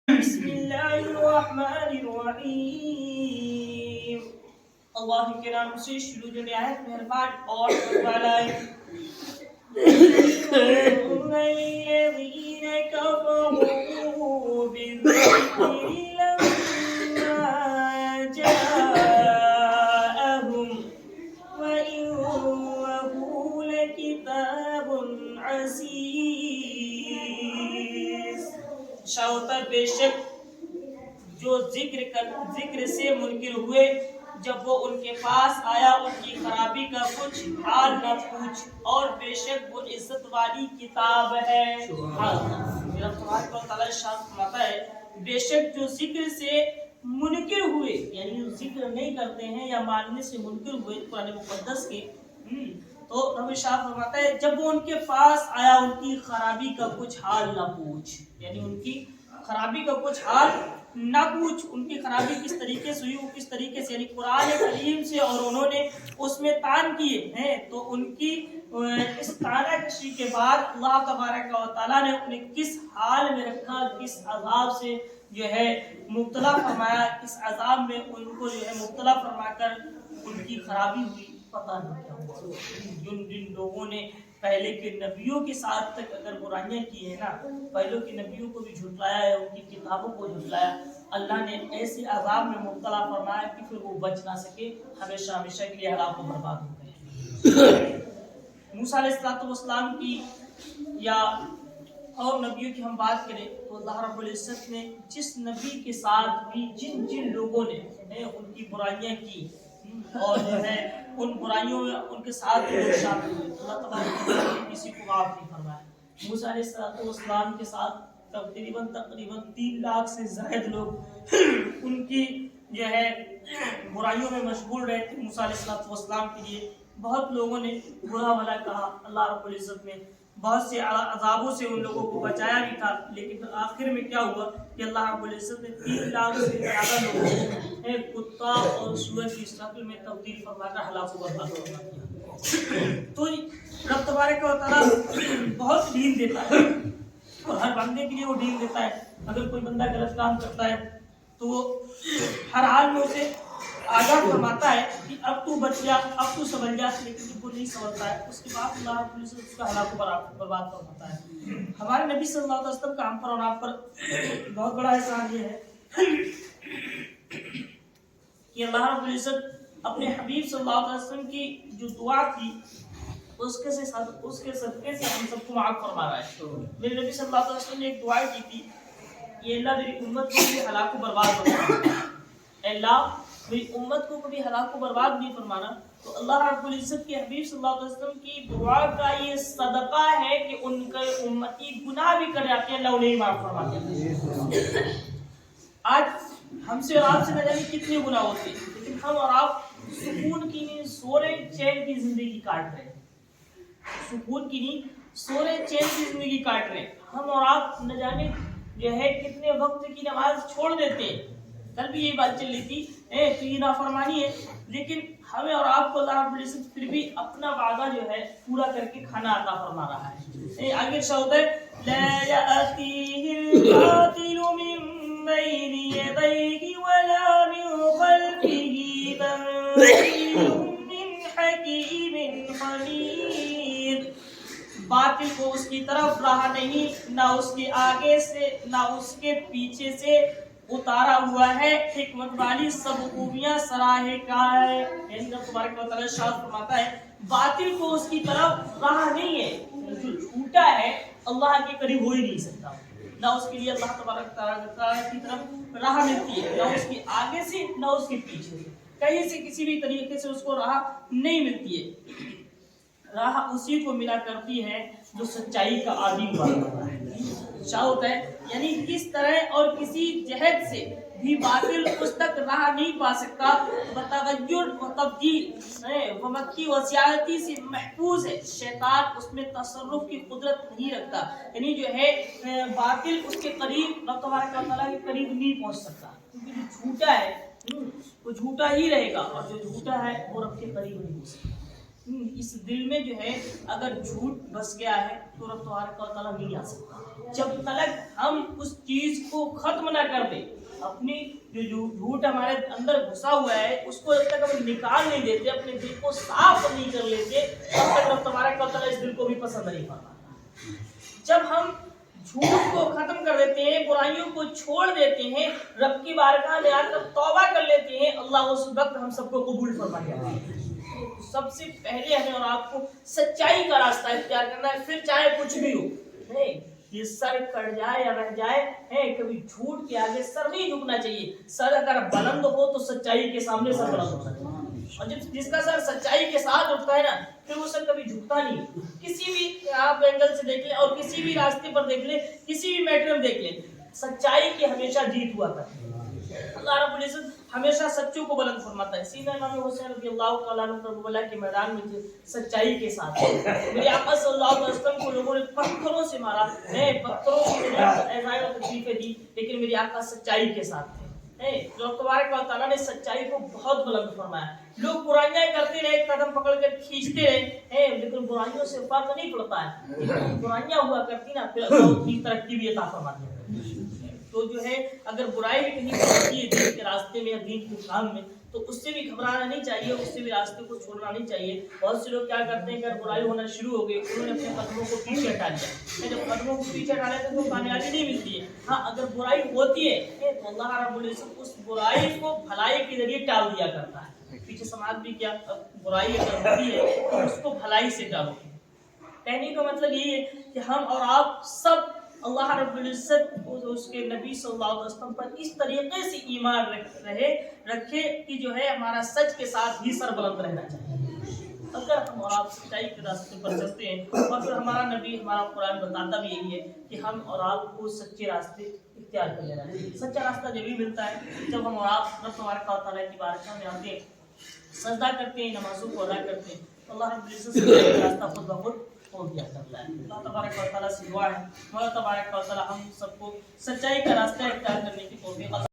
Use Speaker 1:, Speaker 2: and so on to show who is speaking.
Speaker 1: بسم اللہ الرحمن الرحیم۔ اللہ کے نام سے شروع جو نہایت مہربان اور والا ہے۔ الذین کفروا بالذکر لما جاءہم وإنه لکتاب عزیز۔ شاوتا بے شک جو ذکر سے منکر ہوئے، جب وہ ان کے پاس آیا ان کی خرابی کا کچھ حال نہ پوچھ، اور بے شک وہ عزت والی کتاب ہے۔ میرا تمہارے کو تعالیٰ شان فرماتا ہے بے شک جو ذکر سے منکر ہوئے، یعنی ذکر نہیں کرتے ہیں یا ماننے سے منکر ہوئے قرآن مقدس کے، تو رب شاہ فرماتا ہے جب وہ ان کے پاس آیا ان کی خرابی کا کچھ حال نہ پوچھ، یعنی ان کی خرابی کا کچھ حال نہ پوچھ، ان کی خرابی کس طریقے سے ہوئی، وہ کس طریقے سے، یعنی قرآن کریم سے اور انہوں نے اس میں تان کیے ہیں، تو ان کی اس تانہ کشی کے بعد اللہ تبارک و تعالیٰ نے انہیں کس حال میں رکھا، کس عذاب سے جو ہے مبتلا فرمایا، کس عذاب میں ان کو جو ہے مبتلا فرما کر ان کی خرابی ہوئی، پتہ نہیں کیا ہوا۔ جن لوگوں نے پہلے کے نبیوں کے ساتھ تک اگر برائیاں کی ہیں نا، پہلوں کے نبیوں کو بھی جھٹلایا ہے، ان کی کتابوں کو جھٹلایا، اللہ نے ایسے عذاب میں مبتلا فرمایا کہ پھر وہ بچ نہ سکے، ہمیشہ ہمیشہ کے لیے ہلاک و برباد ہو گئے۔ موسیٰ علیہ السلام کی یا اور نبیوں کی ہم بات کریں تو اللہ رب العزت نے جس نبی کے ساتھ بھی جن لوگوں نے ان کی برائیاں کی اور جو ہے ان برائیوں میں ان کے ساتھ لوگ شامل ہوئے، اللہ تبارک و تعالیٰ نے کسی کو معاف نہیں فرمایا۔ موسیٰ علیہ السلام کے ساتھ تقریباً 3 لاکھ سے زائد لوگ ان کی جو ہے برائیوں میں مشغول رہے تھے۔ موسیٰ علیہ السلام کے لیے بہت لوگوں نے برا بھلا کہا، اللہ رب العزت نے بہت سے عذابوں سے ان لوگوں کو بچایا بھی تھا، لیکن آخر میں کیا ہوا کہ اللہ رب العزت نے 3 لاکھ سے زیادہ لوگوں کو کتا اور سور کی شکل میں تبدیل فرما کر ہلاک و برباد فرما دیا۔ تو رب تبارک و تعالیٰ بہت دین دیتا ہے اور ہر بندے کے لیے وہ دین دیتا ہے۔ اگر کوئی بندہ غلط کام کرتا ہے تو وہ ہر حال میں اسے آگاہ فرماتا ہے کہ اب تو بچ جا، اب تو سنبھل جا، لیکن جب وہ نہیں سنبھلتا ہے اس کے بعد اللہ رب العزت اس کا ہلاک و برباد فرماتا ہے۔ ہمارے نبی صلی اللہ علیہ وسلم کا ہم پر اور آپ پر بہت بڑا احسان یہ ہے کہ اللہ رب العزت اپنے حبیب صلی اللہ علیہ وسلم کی جو دعا تھی اس کے صدقے سے ہم سب کو معاف فرما رہا ہے۔ میرے نبی صلی اللہ علیہ وسلم نے ایک دعا کی تھی کہ اللہ میری امت کو بھی ہلاک و برباد فرمانا، اے اللہ میری امت کو کبھی ہلاک و برباد نہیں فرمانا۔ تو اللہ رب العزت کے حبیب صلی اللہ علیہ وسلم کی دعا کا یہ صدقہ ہے کہ ان کے امتی گناہ بھی کر جاتے ہیں، اللہ انہیں معاف فرماتے ہیں۔ آج ہم سے اور آپ سے نہ جانے کتنے گناہ ہوتے ہیں، لیکن ہم اور آپ سکون کی نیند سورے چین کی زندگی کاٹ رہے ہیں، سکون کی نیند سورے چین کی زندگی کاٹ رہے ہیں۔ ہم اور آپ نہ جانے جو ہے کتنے وقت کی نماز چھوڑ دیتے ہیں۔ کل بھی یہی بات چل رہی تھی تو یہ نافرمانی ہے، لیکن ہمیں اور آپ کو اللہ رب العزت پھر بھی اپنا وعدہ جو ہے پورا کر کے کھانا عطا فرما رہا ہے۔ آگے شاہد ہے لا يأتيه الباطل من بين يديه ولا من خلفه تنزيل من حكيم حميد۔ باطل کو اس کی طرف راہ نہیں، نہ اس کے آگے سے نہ اس کے پیچھے سے اتارا ہوا ہے، حکمت والی سب خوبیاں سراہے کا ہے۔ یعنی جب تبارک و تعالیٰ ارشاد فرماتا ہے باطل کو اس کی طرف راہ نہیں ہے، جو جھوٹا ہے اللہ کے قریب ہو ہی نہیں سکتا، نہ اس کے لیے اللہ تبارک تعالیٰ کی طرف راہ ملتی ہے، نہ اس کے آگے سے نہ اس کے پیچھے سے، کہیں سے کسی بھی طریقے سے اس کو راہ نہیں ملتی ہے۔ راہ اسی کو ملا کرتی ہے جو سچائی کا عادی ہوا کرتا ہے۔ کیا ہوتا ہے یعنی کس طرح اور کسی جہت سے بھی باطل اس تک راہ نہیں پا سکتا، بتغیر و تبدیل ومکی و زیادتی سے محفوظ ہے، شیطان اس میں تصرف کی قدرت نہیں رکھتا، یعنی جو ہے باطل اس کے قریب رب تبارک و تعالیٰ کے قریب نہیں پہنچ سکتا، کیونکہ جو جھوٹا ہے وہ جھوٹا ہی رہے گا، اور جو جھوٹا ہے وہ رب کے قریب نہیں ہو سکتا۔ اس دل میں جو ہے اگر جھوٹ بس گیا ہے تو رب تبارک و تعالیٰ نہیں آ سکتا۔ جب تک ہم اس چیز کو ختم نہ کر دیں، اپنی جو جھوٹ ہمارے اندر گھسا ہوا ہے اس کو جب تک ہم نکال نہیں دیتے، اپنے دل کو صاف نہیں کر لیتے، تب تک رب تبارک و تعالیٰ اس دل کو بھی پسند نہیں کرتا۔ جب ہم جھوٹ کو ختم کر دیتے ہیں، برائیوں کو چھوڑ دیتے ہیں، رب کی بارگاہ میں آ کر توبہ کر لیتے ہیں، اللہ اس وقت ہم سب کو قبول فرمائے گا۔ سب سے پہلے ہمیں اور آپ کو سچائی کا راستہ اختیار کرنا ہے، پھر چاہے کچھ بھی ہو۔ یہ سر کٹ جائے یا رہ جائے، کبھی جھوٹ کے آگے سر نہیں جھکنا چاہیے۔ سر اگر بلند ہو تو سچائی کے سامنے سر بلند ہونا چاہیے، اور جس کا سر سچائی کے ساتھ اٹھتا ہے نا، پھر وہ سر کبھی جھکتا نہیں۔ کسی بھی آپ اینگل سے دیکھ لیں اور کسی بھی راستے پر دیکھ لیں، کسی بھی میٹر میں دیکھ لیں، سچائی کی ہمیشہ جیت ہوا کرتی ہے۔ اللہ رب العزت ہمیشہ سچوں کو بلند فرماتا ہے۔ سیدنا امام حسین رضی اللہ تعالیٰ عنہ کربلا کے میدان میں سچائی کے ساتھ میرے آقا صلی اللہ علیہ وسلم کو لوگوں نے پتھروں سے مارا، پتھروں سے ایذائیں و تکلیفیں دی، لیکن میرے آقا سچائی کے ساتھ تھے۔ جو تبارک و تعالیٰ نے سچائی کو بہت بلند فرمایا۔ لوگ برائیاں کرتے رہے، قدم پکڑ کر کھینچتے رہے، لیکن برائیوں سے فرق نہیں پڑتا ہے۔ برائیاں ہوا کرتی نا، پھر اللہ کی ترقی بھی عطا فرماتی ہے۔ تو جو ہے اگر برائی بھی کہیں ہوتی ہے دین کے راستے میں یا دین کے کام میں، تو اس سے بھی گھبرانا نہیں چاہیے، اس سے بھی راستے کو چھوڑنا نہیں چاہیے۔ بہت سے لوگ کیا کرتے ہیں، اگر برائی ہونا شروع ہو گئی، انہوں نے اپنے قدموں کو پیچھے ہٹا لیا۔ جب قدموں کو پیچھے ہٹا لیتے تو کامیابی نہیں ملتی ہے۔ ہاں، اگر برائی ہوتی ہے تو اللہ رب العزت اس برائی کو بھلائی کے ذریعے ٹال دیا کرتا ہے۔ پیچھے سماعت بھی کیا، برائی اگر ہوتی ہے تو اس کو بھلائی سے ٹالو۔ کہنے کا مطلب یہ ہے کہ ہم اور آپ سب اللہ رب العزت اس کے نبی صلی اللہ علیہ وسلم پر اس طریقے سے ایمان رکھے کہ جو ہے ہمارا سچ کے ساتھ ہی سر بلند رہنا چاہیے۔ اگر ہم اور آپ سچائی کے راستے پر چلتے ہیں، اور پھر ہمارا نبی، ہمارا قرآن بتاتا بھی یہی ہے کہ ہم اور آپ کو سچے راستے اختیار کر لینا ہے۔ سچا راستہ جب بھی ملتا ہے جب ہم اور آپ رب تبارک و تعالیٰ کی بارگاہ میں آتے ہیں، سجدہ کرتے ہیں، نمازوں کو ادا کرتے ہیں، اللہ رب العزت سے راستہ خود بخود کھول دیا کرتا ہے۔ اللہ تبارک و تعالیٰ سے دعا ہے، اللہ تبارک و تعالیٰ ہم سب کو سچائی کا راستہ اختیار کرنے کی توفیق